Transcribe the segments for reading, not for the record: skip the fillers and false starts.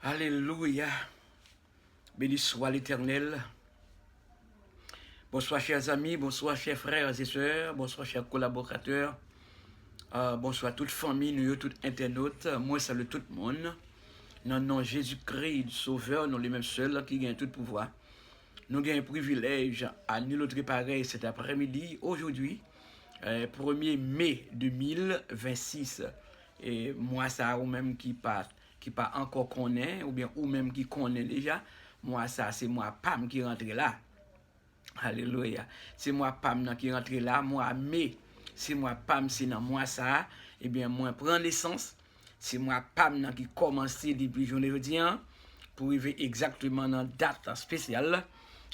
Alléluia. Béni soit l'Éternel. Bonsoir chers amis, bonsoir chers frères et sœurs, bonsoir chers collaborateurs, bonsoir toute famille, nous tous internautes. Moi salue tout le monde. Dans le nom de Jésus-Christ, Sauveur, nous les mêmes seuls qui gagnent tout pouvoir. Nous avons un privilège à nul autre pareil cet après-midi, aujourd'hui, 1er mai 2026. Et moi, ça, ou même qui pas encore connaît, ou bien ou même qui connaît déjà, moi, ça, c'est moi, Pam, qui rentre là. Alléluia. C'est moi, Pam, qui rentre là. Moi, mai, c'est moi, Pam, c'est dans moi, ça. Eh bien, moi, prends l'essence. C'est moi, Pam, qui commence depuis journée aujourd'hui, pour arriver exactement dans la date spéciale,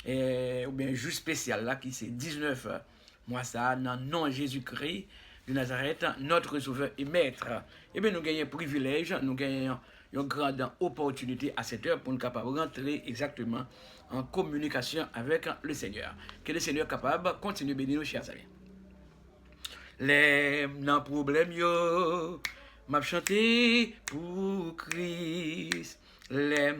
ou bien juste spéciale, là, qui c'est 19. Moi, ça, dans le nom de Jésus-Christ de Nazareth, notre sauveur et maître. Eh bien, nous gagnons un privilège, nous gagnons une grande opportunité à cette heure pour nous capables de rentrer exactement en communication avec le Seigneur. Que le Seigneur capable continue de bénir nos chers amis. Les problèmes, yo, m'a chanté pour Christ. Les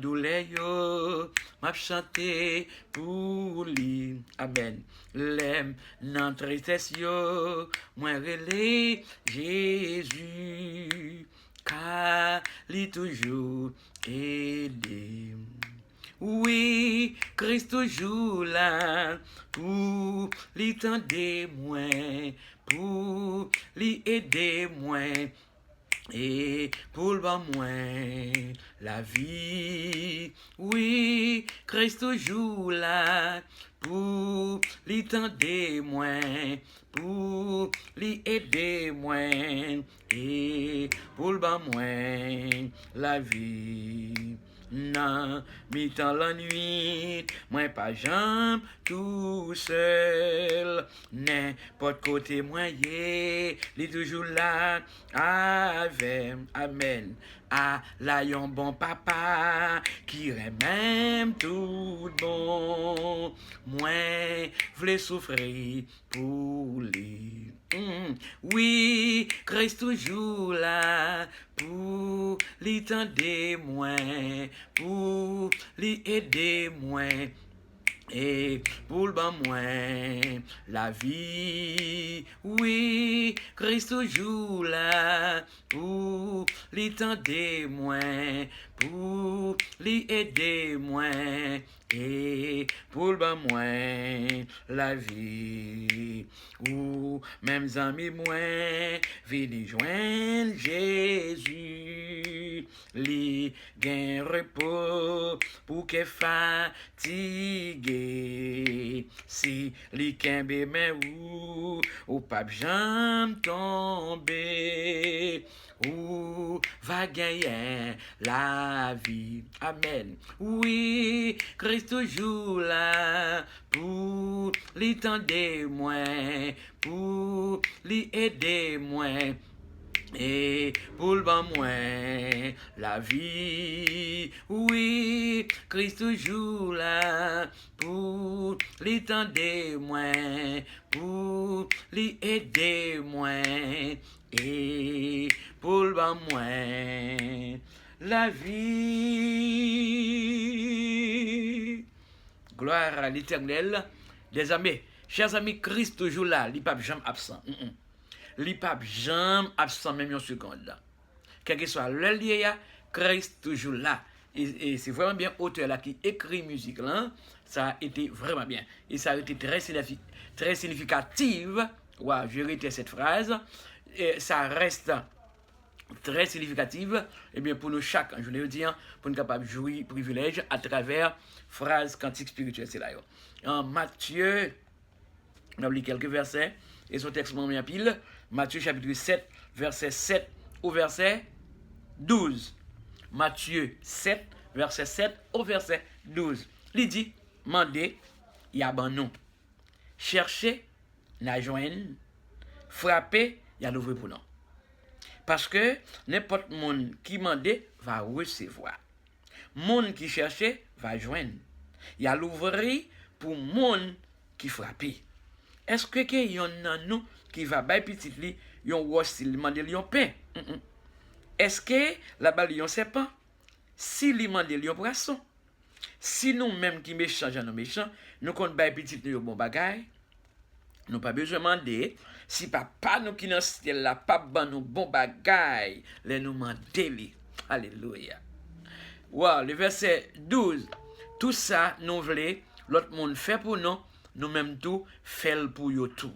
douleurs, yo, m'a chanté pour lui. Amen. Les tristesse, yo, moi relais Jésus, car il toujours aidé. Oui, Christ toujours là, pour lui tendre moins, pour lui aider moins, et pour le moins la vie. Oui, Christ toujours là, pour lui tendre moins, pour lui aider moins, et pour le moins la vie. Non, mi-temps la nuit, moi pas jambe tout seul, n'importe côté moi il est toujours là, avec, amen. Ah, là yon bon papa, qui même tout bon, moi v'lais souffrir pour lui. Oui, Christ toujours là, pour lui tendre moins, pour lui aider moins, et pour le moins la vie. Oui, Christ toujours là, pour lui tendre moins, pour lui aider moins, et pour le moins la vie. Ou même amis moins, venez joindre Jésus, li gain repos pour que fatigué. Si li kembe men ou pas jamais tomber, ou va gagner la vie. Amen. Oui, Christ toujours là, pour lui tendre moins, pour lui aider moins, et pour le moins la vie. Oui, Christ toujours là, pour lui tendre moins, pour lui aider moins, et pour le moins la vie. Gloire à l'Éternel. Les amis, chers amis, Christ toujours là, il n'est pas jamais absent. Li pas jamais absent même une seconde là. Quel que soit le lié, Christ toujours là. Et c'est vraiment bien auteur là qui écrit musique là, ça a été vraiment bien. Et ça a été très significatif. Ouais, je répète cette phrase. Et ça reste très significative, et bien pour nous chaque, je veux dire, pour nous capables de jouir privilège à travers phrases cantiques spirituelles. C'est là. En Matthieu, on a lu quelques versets, et son texte m'en met à pile. Matthieu chapitre 7, verset 7 au verset 12. Matthieu 7, verset 7 au verset 12. Il dit, mandez, y a ban non. Cherchez, la joindre. Frappez, y a l'ouvrir pour non. Parce que n'importe monde qui mande va recevoir. Monde qui cherche va joindre. Il y a l'ouvrir pour monde qui frappe. Est-ce que y en a nous qui va bay petit li yon roche s'il demande yon pain? Est-ce que la balle yon serpent? si li mande li yon poisson, si nous-mêmes qui méchants, nous méchants, nous comptons bail petit nous bon bagay, nous pas besoin demander, si papa nous qui dans ciel là, pas ban nous bon bagay, les nous demander li. Alléluia. Wow, le verset 12. Tout ça, nous voulons, l'autre monde fait pour nous, nous-mêmes tout, fait pour nous tout.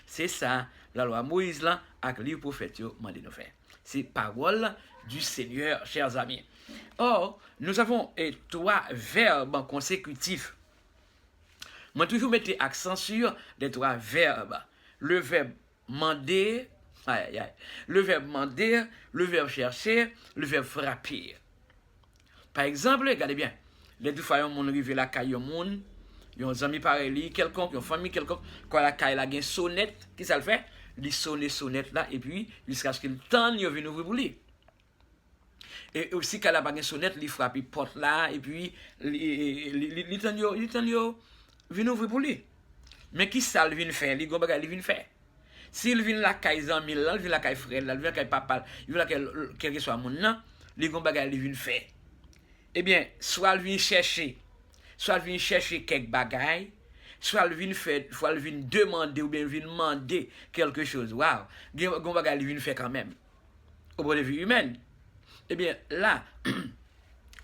C'est ça, la loi Moïse là, avec les prophètes, demandé nous faire. C'est parole du Seigneur, chers amis. Or, nous avons trois verbes consécutifs. Moi, toujours mettre accent sur les trois verbes. Le verbe mander, le verbe mander, le verbe chercher, le verbe frapper. Par exemple, regardez bien, les deux fois, on arrive la caille au monde, ils ont des amis pareils, quelconque, une famille quelconque, quand la caille a une sonnette, qui ça le fait? Il sonne sonnette là, et puis, jusqu'à ce qu'il tende, il vient ouvrir pour lui. Et aussi, quand il a une sonnette, il frappe porte là, et puis, il tend, vient ouvrir pour lui. Mais qui ça, il vient faire? Il vient faire. S'il vient la caille 100 000, il vient la caille frère, il vient la caille papa, il vient la caille, quel que soit mon nom, il vient faire. Eh bien, soit il vient chercher, quelques bagailles, soit il vient demander ou bien il vient demander quelque chose. Waouh, il vient faire quand même. Au point de vue humain. Eh bien, là,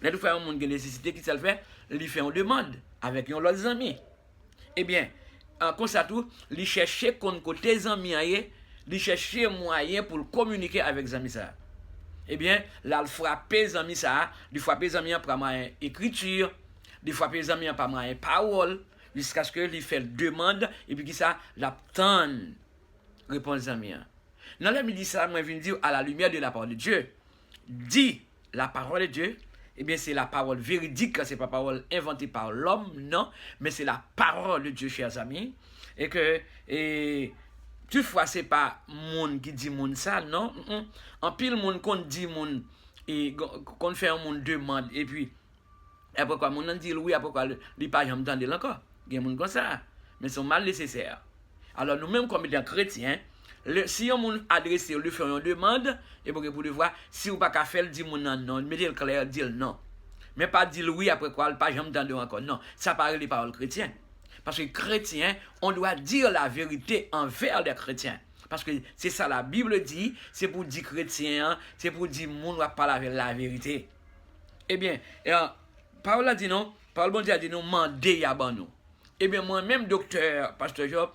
les deux fois, on a une nécessité qui se fait, il fait une demande avec un autre ami. Eh bien, comme ça tout, il cherche côté des amis, il cherche moyen pour communiquer avec les amis. Eh bien, là, il frappe les amis, il frappe les amis par moyen écriture, il frappe les amis par moyen parole, jusqu'à ce qu'il fait demande, et puis qui ça, l'attend, répond les amis. Dans la midi, ça, moi, je viens dire à la lumière de la parole de Dieu. Dit la parole de Dieu, eh bien, c'est la parole véridique, c'est pas parole inventée par l'homme, non, mais c'est la parole de Dieu, chers amis. Et que, toutefois, c'est pas monde qui dit monde ça, non. En pile, monde qu'on dit monde, et qu'on fait un monde demande, et puis, après quoi, monde dit oui, après quoi, il pas jamais entendu encore. Il y a monde comme ça, mais c'est mal nécessaire. Alors, nous-mêmes, comme étant chrétiens, si on monde adresse, lui fait une demande, et pour le voir, si ou pas qu'à faire, dit mon non, mettez le clair, dit non. Mais pas dire oui après quoi, pas jamais entendu encore. Non, ça parle les paroles chrétiennes. Parce que chrétiens, on doit dire la vérité envers les chrétiens. Parce que c'est ça la Bible dit, c'est pour dire chrétien, c'est pour dire monde va parler avec la vérité. Eh bien, parole a dit non, parole bon Dieu a dit non, mandez à nous. Eh bien, moi-même, docteur, pasteur Job,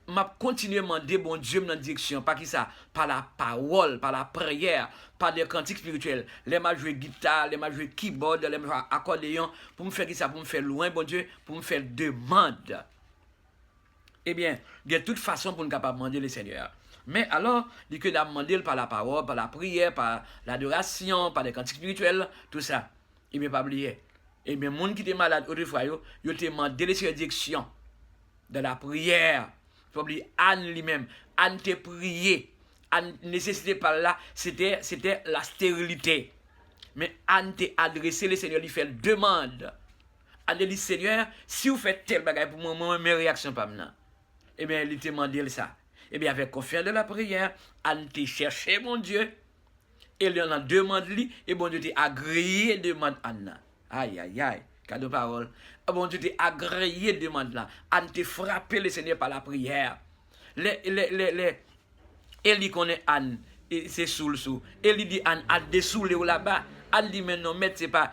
m'a continué à demander bon Dieu dans la direction, pas qui ça, par la parole, par la prière, par des cantiques spirituels. Les m'a joué guitare, les m'a joué keyboard, les m'a joué accordéon, pour me faire qui ça, pour me faire loin, bon Dieu, pour me faire demande. Eh bien, il y a de toute façon pour nous capable demander le Seigneur. Mais alors, il que nous demander par la parole, par la prière, par l'adoration, par des cantiques spirituels, tout ça. Il ne pas oublier. Eh bien, les gens qui étaient malades autrefois, ils ont demandé les direction de la prière. Il faut oublier Anne lui-même. Anne te prié. Anne nécessité par là, c'était la stérilité. Mais Anne te adressé le Seigneur, lui fait demande. Anne dit Seigneur, si vous faites tel bagage pour moi, mes réactions pas maintenant. Eh bien, il te demandé ça. Eh bien, avec confiance de la prière, Anne te cherché mon Dieu. Et il en a demandé, et bon Dieu t'a agréé demande Anne. Aïe, aïe, aïe. Cadeau parole. Bon Dieu t'a agréé demande là. Anne te frappé le Seigneur par la prière. Elle connaît Anne, c'est sous. Elle dit Anne a dessous là-bas. Elle dit mais non, maître, c'est pas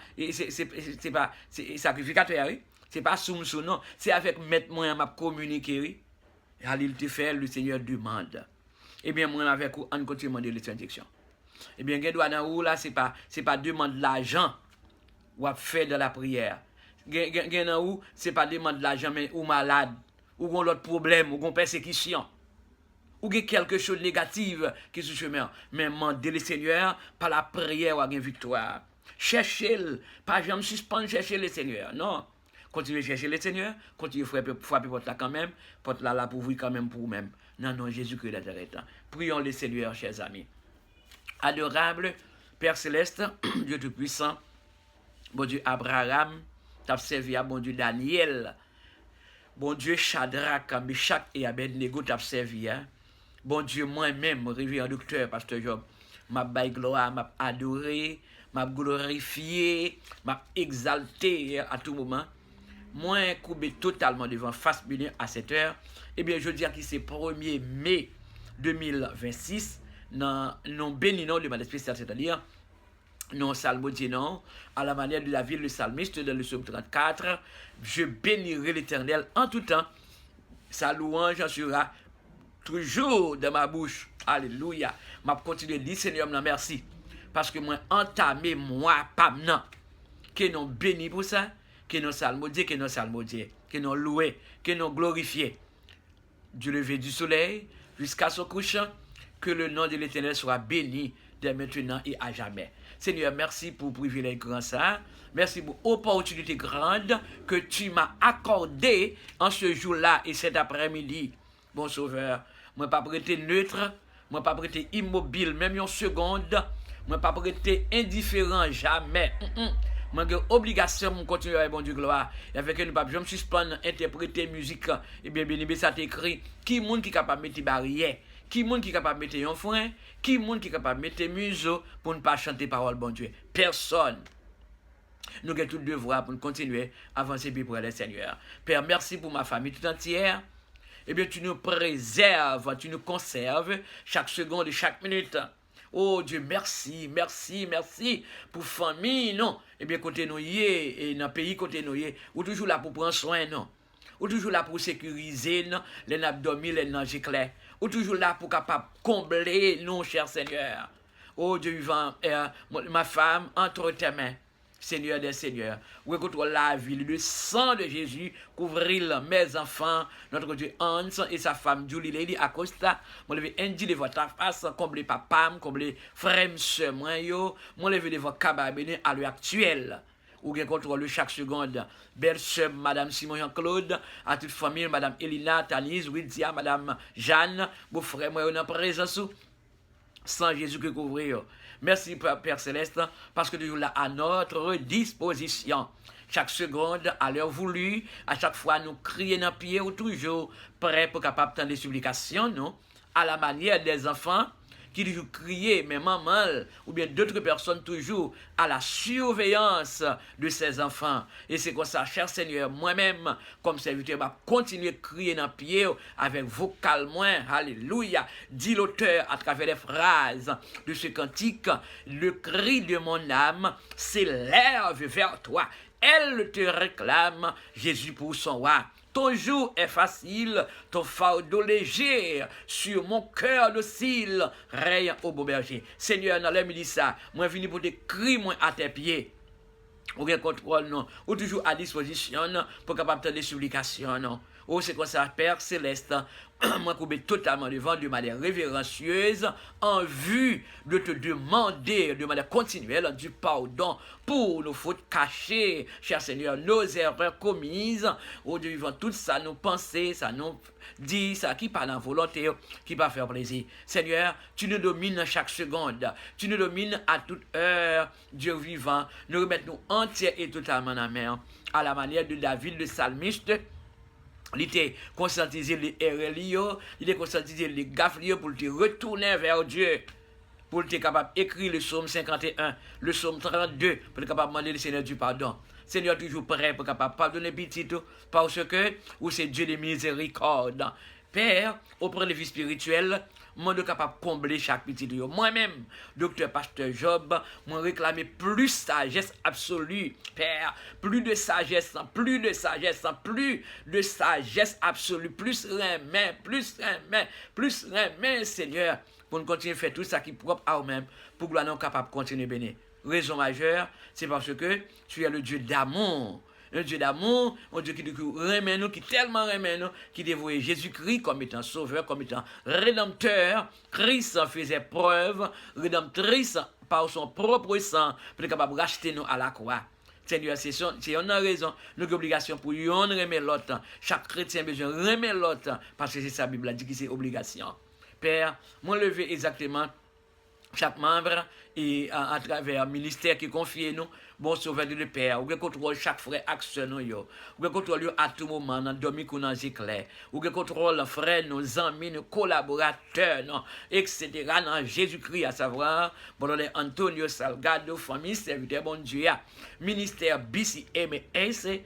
sacrificateur, c'est pas sous non. C'est avec maître moi m'a communiqué. Il te fait le Seigneur demande. Eh bien moi avec vous on continue demander les injections. Eh bien gen doit dans ou là c'est pas demande l'argent ou à faire de la prière. Gen dans ou c'est pas demande l'argent mais ou malade ou gon l'autre problème ou gon persécution. Ou quelque chose de négatif qui est sur le chemin. Mais demandez le Seigneur par la prière ou à une victoire. Cherchez-le. Pas jamais suspendre chercher le Seigneur. Non. Continuez à chercher le Seigneur. Continuez à frapper porte là quand même. Porte là pour vous quand même pour vous-même. Non, Jésus-Christ est intéressant. Prions le Seigneur, chers amis. Adorable Père Céleste, Dieu Tout-Puissant, bon Dieu Abraham, t'as servi à bon Dieu Daniel, bon Dieu Shadrach, Meshach et Abednego t'as servi à. Bon Dieu, moi-même, révérend docteur, pasteur Job, m'a baille gloire, m'a adoré, m'a glorifié, m'a exalté à tout moment. Moi, coupé totalement devant face béni à cette heure. Eh bien, je dis que c'est 1er mai 2026, non béni non de ma spéciale, c'est-à-dire non salmodie non, à la manière de la ville le psalmiste dans le psaume 34, je bénirai l'Éternel en tout temps. Sa louange sera toujours dans ma bouche. Alléluia. Je continue à dire, Seigneur, merci. Parce que moi, entamé, moi, pas maintenant. Que nous bénis pour ça, que nous salmodier, que nous louer, que nous glorifier. Du lever du soleil jusqu'à son couchant, que le nom de l'Éternel soit béni dès maintenant et à jamais. Seigneur, merci pour le privilège grand ça. Merci pour l'opportunité grande que tu m'as accordée en ce jour-là et cet après-midi. Bon Sauveur, moi pas prêté neutre, moi pas prêté immobile, même une seconde, moi pas prêté indifférent, jamais. Moi j'ai obligation de continuer avec bon Dieu gloire. Et avec une pape, je me suspends interpréter musique, et bien ça t'écrit, qui monde qui est capable de mettre barrière? Qui monde qui est capable de mettre un frein? Qui monde qui est capable de mettre museau pour ne pas chanter parole bon Dieu? Personne. Nous avons tout devoir pour continuer à avancer pour le Seigneur. Père, merci pour ma famille tout entière. Eh bien, tu nous préserves, tu nous conserves chaque seconde et chaque minute. Oh Dieu, merci, merci, merci pour famille, non? Eh bien, côté nous et dans le pays côté nous ou toujours là pour prendre soin, non? Ou toujours là pour sécuriser, non? Les nappes dormi, les nages clairs. Ou toujours là pour capable combler, non, cher Seigneur. Oh Dieu vivant, ma femme entre tes mains. Seigneur des Seigneurs, recouvre la vie, le sang de Jésus, couvrir mes enfants, notre Dieu Hans et sa femme Julie Lady Acosta, mon lever Andy de votre face, combler papa, combler frère, soeur, mon lever de votre cabane à l'heure actuelle, ou bien contrôle chaque seconde, belle soeur, madame Simon Jean-Claude, à toute famille, madame Elina, Tanise, Widia, madame Jeanne, beau frère, moi, on est en présence, sans Jésus que couvrir. Merci Père Céleste, parce que tu es là à notre disposition. Chaque seconde, à l'heure voulue, à chaque fois, nous crions dans le pied ou toujours prêts pour capable de des supplications, non? À la manière des enfants qui toujours crient, mais maman, ou bien d'autres personnes toujours à la surveillance de ces enfants. Et c'est comme ça, cher Seigneur, moi-même, comme serviteur, va continuer de crier dans le pied avec vocal moins, alléluia, dit l'auteur à travers les phrases de ce cantique, le cri de mon âme s'élève vers toi. Elle te réclame, Jésus pour son roi. Ton jour est facile, ton fardeau léger, sur mon cœur docile, règne au beau berger. Seigneur, dans l'air, me dit ça, moi, venu pour te crier, moi, à tes pieds. Aucun contrôle, non. Ou toujours à disposition, non, pour capable de des supplications, non. Oh, c'est quoi ça, Père Céleste? Moi, coupé totalement devant de manière révérencieuse, en vue de te demander de manière continuelle du pardon pour nos fautes cachées, cher Seigneur, nos erreurs commises. Oh Dieu vivant, tout ça nous penser, ça nous dit, ça qui parle en volonté, qui va faire plaisir. Seigneur, tu nous domines chaque seconde, tu nous domines à toute heure, Dieu vivant. Nous remettons entière et totalement en la main, à la manière de David le psalmiste. Il était conscientisé les RLIO, il était conscientisé les gafflio pour te retourner vers Dieu, pour être capable d'écrire le psaume 51, le psaume 32, pour être capable de demander le Seigneur du pardon. Seigneur toujours prêt pour capable pardonner petit parce que ou c'est Dieu de miséricorde. Père, auprès de la vie spirituelle, moi je suis capable de combler chaque petit. Moi-même, docteur Pasteur Job, moi réclamer plus sagesse absolue, Père, plus de sagesse absolue, plus remède, Seigneur, pour nous continuer à faire tout ça qui est propre à nous-mêmes, pour que nous soyons capables de continuer à bénir. Raison majeure, c'est parce que tu es le Dieu d'amour. Un Dieu d'amour, un Dieu qui remet nous, qui tellement remet nous, qui dévouait Jésus-Christ comme étant sauveur, comme étant rédempteur. Christ faisait preuve, rédemptrice par son propre sang, pour être capable de racheter nous à la croix. Seigneur, c'est une raison, nous avons obligation pour nous remettre l'autre. Chaque chrétien a besoin de remettre l'autre, parce que c'est ça, la Bible a dit que c'est obligation. Père, moi lever exactement chaque membre et à travers le ministère qui confie nous, bon sauveur de Père, ou contrôle chaque frère action nous yo, ou contrôle à tout moment dans dormi qu'on dans éclair, ou contrôle frères, nos amis, nos collaborateurs, non, etc. dans Jésus-Christ à savoir, bon Antonio Salgado, famille serviteur bon Dieu, ministère BCMS,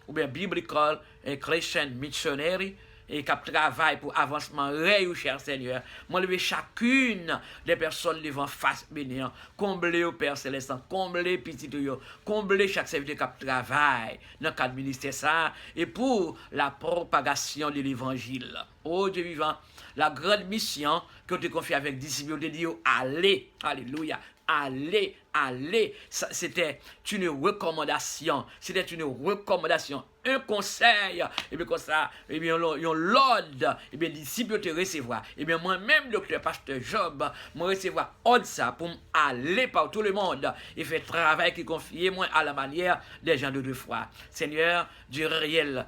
ou bien Biblical Christian Missionary, et qui travaille pour avancement réel, cher Seigneur. Moi, lever chacune des personnes devant face bénir, combler au Père Céleste, combler petit yo, combler chaque serviteur qui travaille dans le cadre ministère ça, et pour la propagation de l'évangile. Oh Dieu vivant, la grande mission que tu confies avec disciples, tu dis, allez, alléluia, allez, allez. C'était une recommandation, un conseil, et bien comme ça, et bien l'ordre, et bien disciple te recevoir, et bien moi-même, docteur pasteur Job, moi recevoir ordre ça pour aller par tout le monde et faire travail qui confie moi à la manière des gens de deux foi. Seigneur, du réel.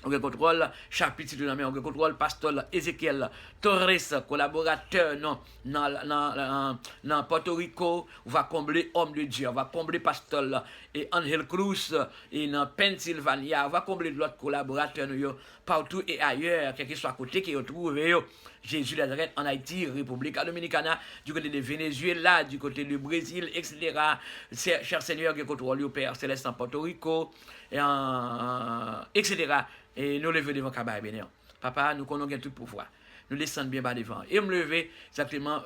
On contrôle chapitre de la main, on contrôle pasteur Ézéchiel Torres, collaborateur dans Porto Rico, on va combler homme de Dieu, on va combler pasteur et Angel Cruz et dans Pennsylvania, on va combler d'autres collaborateurs partout et ailleurs, quel que soit côté qui retrouve Jésus de Nazareth en Haïti, République Dominicana, du côté de Venezuela, du côté du Brésil, etc. Cher Seigneur, qui contrôle le Père Céleste en Porto Rico, etc. Et nous lever devant Kabaï Bénéan. Papa, nous connaissons tout pouvoir. Nous descendons bien bas devant. Et me lever, exactement,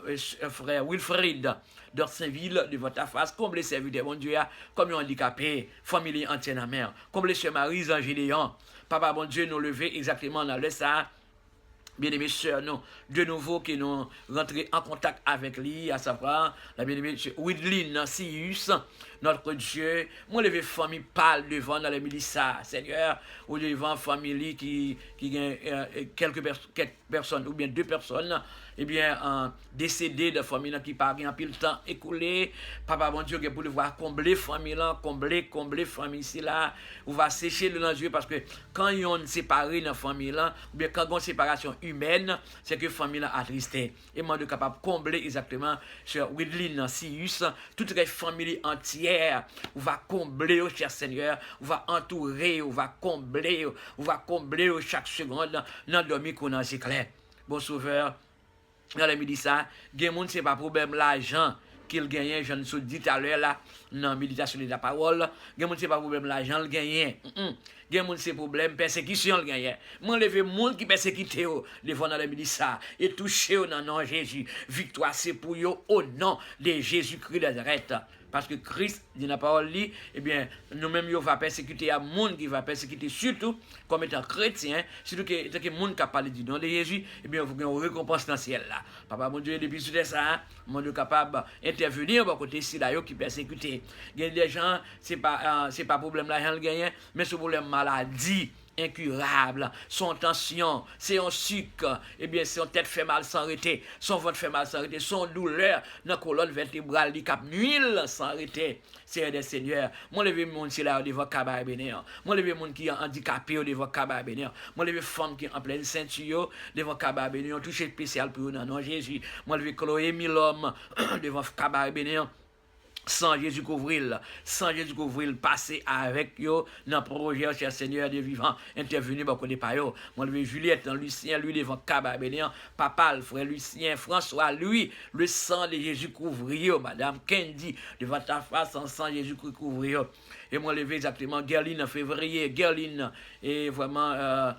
frère Wilfrid, d'Orsainville, devant ta face, comme les serviteurs, mon Dieu, comme les handicapés, famille entière en mer, comme les sœurs Marie, Angéléon. Papa, mon Dieu, nous lever exactement dans le ça. Bien-aimés sœurs, nous, de nouveau, qui nous rentrons en contact avec lui, à savoir, la bien-aimée Widlin Sius, notre Dieu, moi, levé famille pâle devant dans les milices, Seigneur, ou devant famille qui a quelques personnes, ou bien 2 personnes, eh bien, décédés de famille qui parlent en pile temps écoulé, papa, bon Dieu, pour le voir combler famille là, combler famille ici là, on va sécher le Dieu parce que quand ils ont séparé dans la famille là, ou bien quand il y a une séparation humaine, c'est que la famille là attristé. Et moi, je suis capable de combler exactement sur Widlin Sius, toute la famille entière, on va combler, cher Seigneur, on va entourer, on va combler chaque seconde dans le dormi qu'on a éclair. Bon sauveur, dans les midi ça, il y a des gens c'est pas problème l'argent qu'il gagne, je ne dit tout à l'heure là, dans la méditation de la parole, il y a des gens c'est pas problème l'argent le gagne. Il y a des gens c'est problème persécution le gagne. Moi lever monde qui persécute devant dans les midi ça et toucher au nom de Jésus. Victoire c'est pour eux au nom de Jésus-Christ de Nazareth. Parce que Christ, dit la parole, eh bien, nous-mêmes, nous va persécuter à monde qui va persécuter, surtout comme étant chrétien, surtout que le monde qui a parlé du nom de Jésus, eh bien, vous avez une récompense dans le ciel là. Papa, mon Dieu, depuis tout ça, mon Dieu capable d'intervenir à côté de là qui persécuté. Il y a des gens, c'est pas problème là, il gagne, mais c'est problème maladie. Incurable, son tension, c'est un sucre, eh bien, son tête fait mal sans arrêter, son ventre fait mal sans arrêter, son douleur dans la colonne vertébrale, il cap nuit sans arrêter. C'est des seigneurs. Moi, levé mon c'est là devant Kabaï Bénéan. Moi, levé mon qui est handicapé devant Kabaï Bénéan. Moi, levé femme qui est en pleine ceinture devant Kabaï Bénéan. Touché spécial pour nous, non, Jésus. Moi, levé Chloé Milhomme devant Kabaï Bénéan. Sans Jésus couvrir, passer avec yo dans le projet, cher Seigneur de vivant, intervenir, bah, connaît pas yo. Moi, le Juliette, Lucien, lui, devant Kabaï Bénéan, papa, le frère Lucien, François, lui, le sang de Jésus couvrir, madame Kendi, devant ta face, en sang Jésus couvrir. Et moi, levé exactement, Gerline en février, Gerline, et vraiment,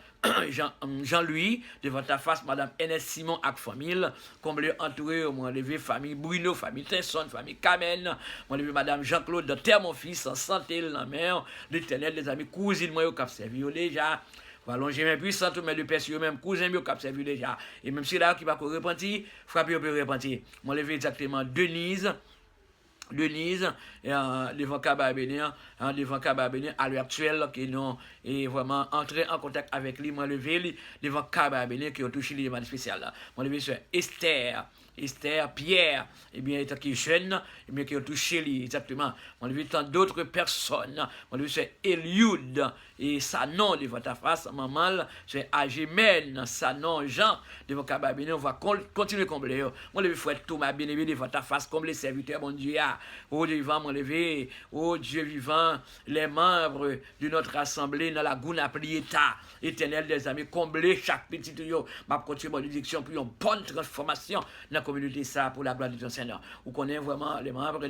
Jean-Louis, devant ta face, madame Ernest Simon, avec famille, comblé entouré, moi, levé famille Bruno, famille Tesson, famille Kamen, moi, levé madame Jean-Claude, de terre mon fils, en santé, la mère, l'éternel, les amis, cousines, moi, qui ont servi déjà. Voilà, j'ai même puissant, mais le père, même cousin, qui ont servi déjà. Et même si là, qui va repentir, frapper, on peut repentir. Moi, levé exactement Denise, devant Kabaï Bénéan, à l'heure actuelle, qui nous est vraiment entré en contact avec lui, moi levé devant Kabaï Bénéan, qui ont touché les demandes spéciales. Moi levé sur Esther, Esther, Pierre, eh bien, étant qui est jeune, eh bien, qui ont touché lui, exactement. On a vu tant d'autres personnes. On a vu c'est Eliud, et sa nom devant ta face, maman, c'est Agimène, sa nom Jean, devant Kababine, on va continuer à combler. On a vu frère Thomas, bien aimé, devant ta face, comme les serviteurs, mon Dieu, oh Dieu vivant, mon levé, oh Dieu vivant, les membres de notre assemblée, dans la goune appelée État, éternel des amis, combler chaque petit tuyau, ma continue bonne direction, pour une bonne transformation dans la communauté, ça, pour la gloire de ton Seigneur. Vous connaissez vraiment les membres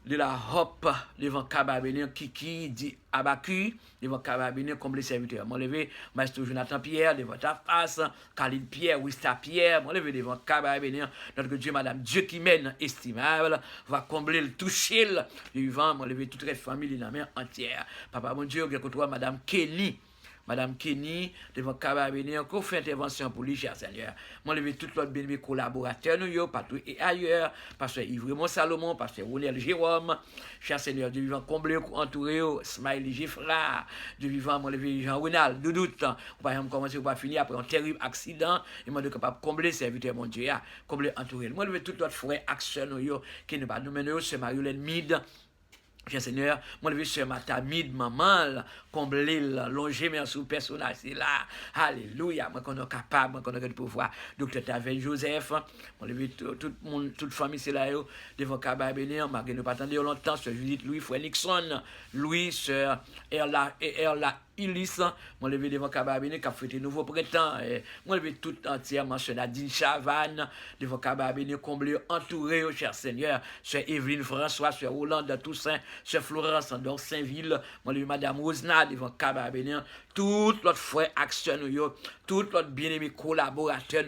de la Hope devant Kababéné, Kiki, dit Abaku, devant Kababéné, comme les serviteurs. Mon levé, Maître Jonathan Pierre, devant ta face, Khalid Pierre, Wista Pierre, mon levé devant Kababéné, notre Dieu, Madame Dieu qui mène, estimable, va combler le toucher, le vivant, mon levé, toute la famille, la main entière. Papa, mon Dieu, quelque toi, Madame Kenny. Madame Kenny, devant Kababéné, encore fait intervention pour lui, cher Seigneur. Moi, levé tout l'autre bien collaborateurs, nous, partout et ailleurs, pasteur Yves Salomon, pasteur Ronel Jérôme, cher Seigneur, Dieu vivant, comblé, entouré, Smiley Gifra, Dieu vivant, moi, levé Jean-Renal, Doudoute, on va commencer, on va finir après un terrible accident, et moi, de capable de combler, serviteur, mon Dieu, combler, entouré. Moi, levé tout l'autre frère, action, nous, qui ne pas nous mener, c'est Marie-Hélène Mide, cher Seigneur, moi, je suis Matamide, maman, combler, longer, mais sous personnage, c'est là. Alléluia, moi, qu'on est capable, moi, qu'on a le pouvoir. Docteur Tavel Joseph, moi, je toute famille, c'est là, devant Kababéné, moi, je ne pas attendre longtemps, sur Judith Louis, frère Nixon, Louis, sœur Erla, Ilis, moi levé devant Kababéné, qui a fait un nouveau printemps, moi levé tout entièrement sur Nadine Chavannes, devant Kababéné, comblé, entouré, cher Seigneur, sur Evelyne François, sur Hollande Toussaint, sur Florence Andor Saint-Ville, moi levé Madame Rosna, devant Kababéné, tout notre frère action, tout notre bien-aimé collaborateur,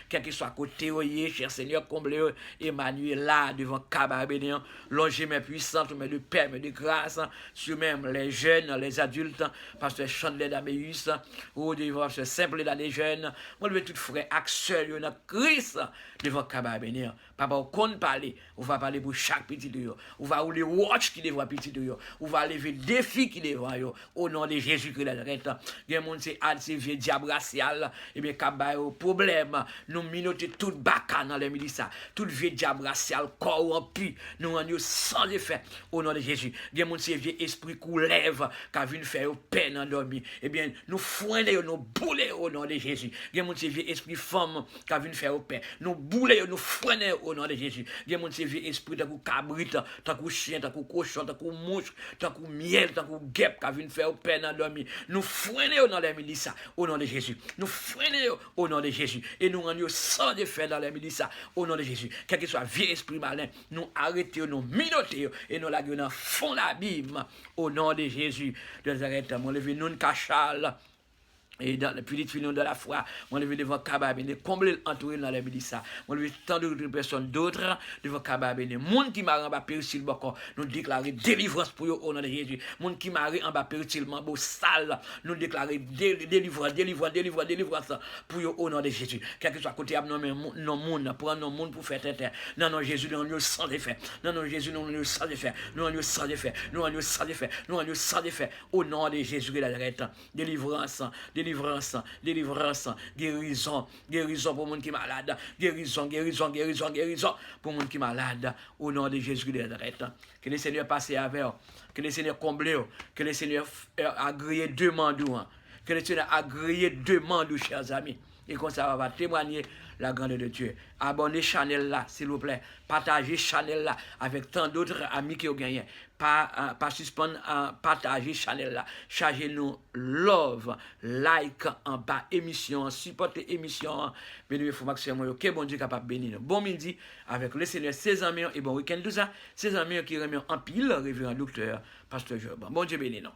quel que soit côté, cher Seigneur, comblé, Emmanuel là, devant Kababéné, longé mes puissantes, mes de paix, mes de grâce, sur même les jeunes, les adultes, parce que Chandler d'Améus, ou devant ce simple dans les jeunes, moi je veux tout frère action, dans Christ, devant Kababéné. Papa, on compte parler, on va parler pour chaque petit de eux, on va ou les watch qui devant petit de eux, on va lever défi qui devant eux, au nom de Jésus-Christ de Nazareth. Il y a monde c'est vieux diable racial, et bien qu'à au problème, nous minoter toute bacane dans les milices, tout vieux diable racial, corrompu, nous rendons sans effet, au nom de Jésus. Il y a monde c'est vieux esprit coulève, qui a vu faire peine endormi, et bien nous fouiner, nous bouler au nom de Jésus. Il y a monde c'est vieux esprit femme, qui a vu faire peine, nous bouler, nous fouiner au nom de Jésus. Il y a monde c'est vieux esprit, tant que cabrit, tant que chien, tant que cochon, tant que mouche, tant que miel, tant que guêpe, qui a vu faire peine endormi, nous freinez dans les milices au nom de Jésus. Nous freinez au nom de Jésus. Et nous rendons sans défait dans les milices au nom de Jésus. Quel que soit vieux esprit malin, nous arrêtons, nous minotons et nous la gueule fond l'abîme au nom de Jésus. De Nazareth, mon levé, nous cachal. Et dans le petit filon de la foi, on le veut devant Kababéné, combler entouré dans les milices. On le veut tant d'autres personnes, d'autres devant Kababéné. Monde qui m'a en bas péril boko, nous déclarer délivrance pour eux au nom de Jésus. Monde qui m'a en bas péril mambo sale, nous déclarer délivrance pour eux au nom de Jésus. Quel que soit côté non monde, prendre non monde pour faire terre. Non, non, Jésus, nous sans effet. Non, non, Jésus, nous sans effet. Nous sans effet. Nous sans effet. Nous sans effet. Au nom de Jésus de Nazareth. Délivrance guérison pour le monde qui est malade, guérison pour le monde qui est malade, au nom de Jésus de Nazareth. Que le Seigneur passe avec eux, que le Seigneur comble eux, que le Seigneur agrée demande, que le Seigneur agrée demande, chers amis. Et comme ça va témoigner la grandeur de Dieu. Abonnez Chanel là, s'il vous plaît. Partagez Chanel là avec tant d'autres amis qui ont gagné. Pas suspendre, partager Chanel là. Chargez-nous love, like en bas émission, supportez émission. Béni faut maximum que bon Dieu capable bénir. Bon midi avec le Seigneur, ses amis et bon week-end tout ça. Ses amis qui remettent en pile, révérend docteur, pasteur Job. Bon Dieu béni non.